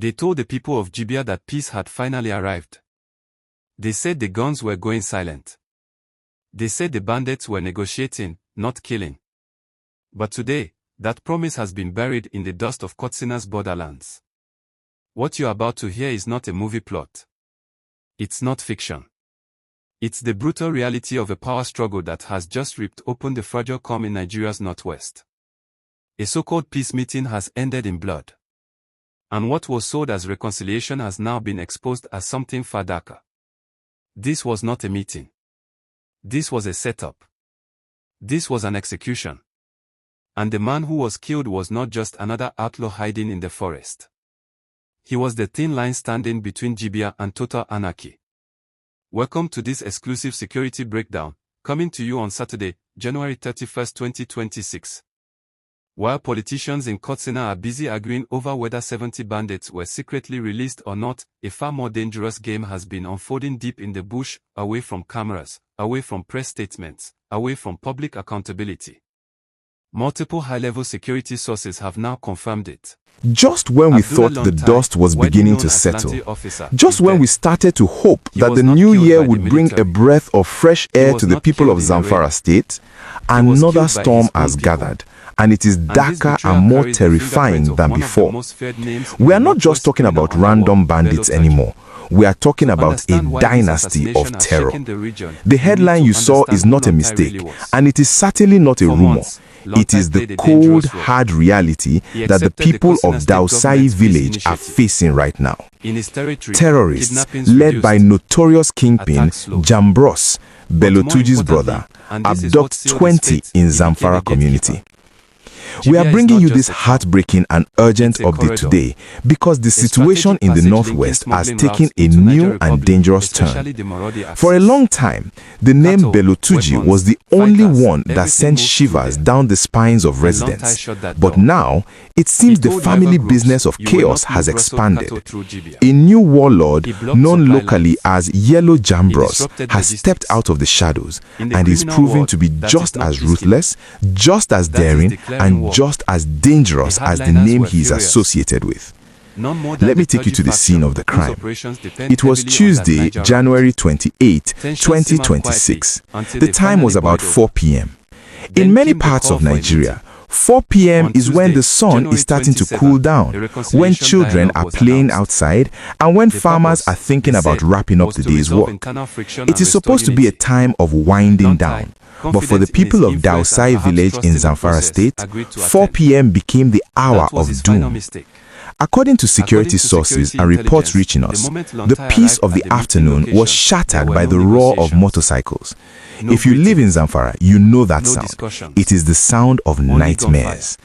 They told the people of Jibia that peace had finally arrived. They said the guns were going silent. They said the bandits were negotiating, not killing. But today, that promise has been buried in the dust of Katsina's borderlands. What you're about to hear is not a movie plot. It's not fiction. It's the brutal reality of a power struggle that has just ripped open the fragile calm in Nigeria's northwest. A so-called peace meeting has ended in blood. And what was sold as reconciliation has now been exposed as something far darker. This was not a meeting. This was a setup. This was an execution. And the man who was killed was not just another outlaw hiding in the forest. He was the thin line standing between Jibia and total anarchy. Welcome to this exclusive security breakdown, coming to you on Saturday, January 31, 2026. While politicians in Katsina are busy arguing over whether 70 bandits were secretly released or not, a far more dangerous game has been unfolding deep in the bush, away from cameras, away from press statements, away from public accountability. Multiple high-level security sources have now confirmed it. Just when we thought the dust was beginning to settle, just when we started to hope that the new year would bring a breath of fresh air to the people of Zamfara State, another storm has gathered, and it is darker and more terrifying than before. We are not just talking about random bandits anymore. We are talking about a dynasty of terror. The headline you saw is not a mistake, and it is certainly not a rumor. It is the cold, hard reality that the people of Batsari village are facing right now. Terrorists, led by notorious kingpin Jambros, Bello Turji's brother, abduct 20 in Zamfara community. We are bringing you this heartbreaking and urgent update today because the situation in the northwest has taken a new and dangerous turn. For a long time, the name Bello Turji was the only one that sent shivers down the spines of residents. But now, it seems the family business of chaos has expanded. A new warlord, known locally as Yellow Jambros, has stepped out of the shadows and is proving to be just as ruthless, just as daring, and just as dangerous as the name he is associated with. Let me take you to the scene of the crime. It was Tuesday, January 28, 2026. The time was about 4 p.m. In many parts of Nigeria, 4 p.m. is when the sun is starting to cool down, when children are playing outside, and when farmers are thinking about wrapping up the day's work. It is supposed to be a time of winding down. But for the people of Batsari village in Zamfara State, 4 p.m. became the hour of doom. According to security sources and reports reaching us, the peace of the afternoon was shattered by the roar of motorcycles. If you live in Zamfara, you know that sound. It is the sound of nightmares.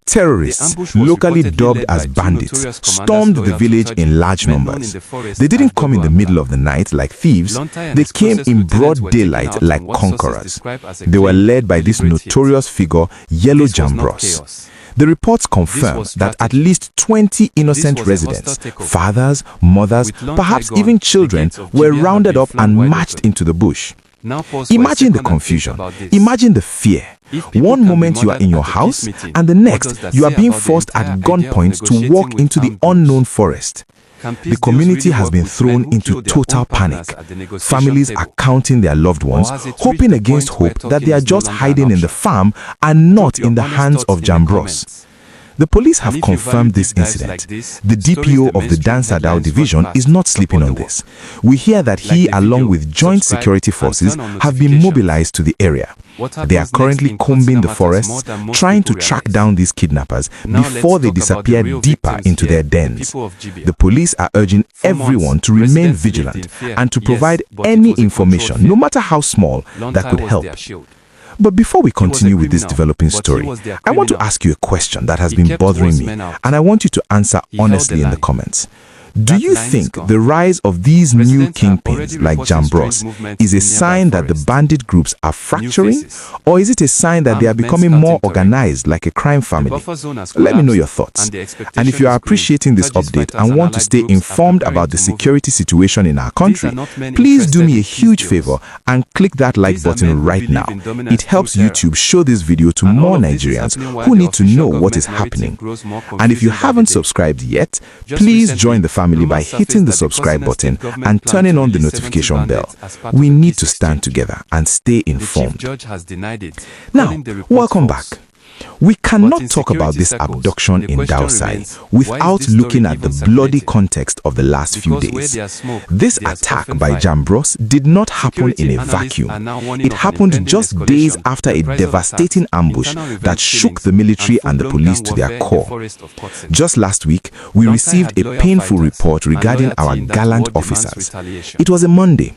Terrorists, locally dubbed as bandits, stormed the village in large numbers. They didn't come in the middle of the night like thieves. They came in broad daylight like conquerors. They were led by this notorious figure, Yellow Jambros. The reports confirm that at least 20 innocent residents, fathers, mothers, perhaps even children, were rounded up and marched into the bush. Imagine the confusion. Imagine the fear. One moment you are in your house, and the next you are being forced at gunpoint to walk into the unknown forest. The community has been thrown into total panic. Families are counting their loved ones, hoping against hope that they are just hiding in the farm and not in the hands of Jambros. The police have confirmed this incident. The DPO of the Dansadao division is not sleeping on this. We hear that he, along with joint security forces, have been mobilized to the area. They are currently combing the forests, trying to track down these kidnappers before they disappear deeper into their dens. The police are urging everyone to remain vigilant and to provide any information, no matter how small, that could help. But before we continue with this developing story, I want to ask you a question that has been bothering me, and I want you to answer honestly in the comments. Do you think the rise of these new kingpins like Jambros is a sign that the bandit groups are fracturing, or is it a sign that they are becoming more organized like a crime family? Let me know your thoughts. And if you are appreciating this update and want to stay informed about the security situation in our country, please do me a huge favor and click that like button right now. It helps YouTube show this video to more Nigerians who need to know what is happening. And if you haven't subscribed yet, please join the family by hitting the subscribe button and turning on the notification bell. We need to stand together and stay informed. Now, welcome back. We cannot talk about this abduction in Batsari without looking at the bloody context of the last few days. This attack by Jambros did not happen in a vacuum. It happened just days after a devastating ambush that shook the military and the police to their core. Just last week, we received a painful report regarding our gallant officers. It was a Monday.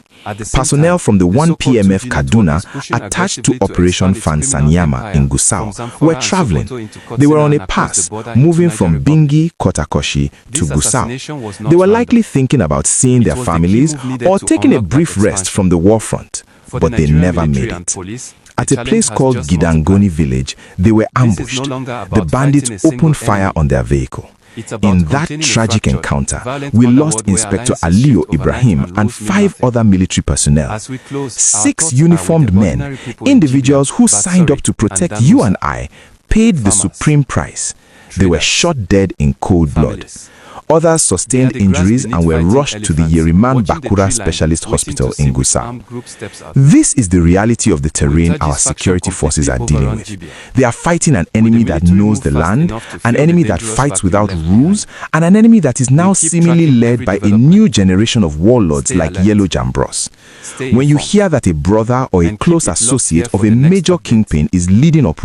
Personnel from the 1PMF Kaduna attached to Operation Fansanyama in Gusau were traveling. They were on a pass, moving from Bingi, Kotakoshi to Gusau. They were likely thinking about seeing their families or taking a brief rest from the war front, but they never made it. At a place called Gidangoni village, they were ambushed. The bandits opened fire on their vehicle. In that tragic encounter, we lost Inspector Aliyu Ibrahim and 5 other military personnel. 6 uniformed men, individuals who signed up to protect you and I, paid the supreme price. They were shot dead in cold blood. Others sustained injuries and were rushed to the Yeriman Bakura Specialist Hospital in Gusau. This is the reality of the terrain our security forces are dealing with. They are fighting an enemy that knows the land, an enemy that fights without rules, and an enemy that is now seemingly led by a new generation of warlords like Yellow Jambros. When you hear that a brother or a close associate of a major kingpin is leading operations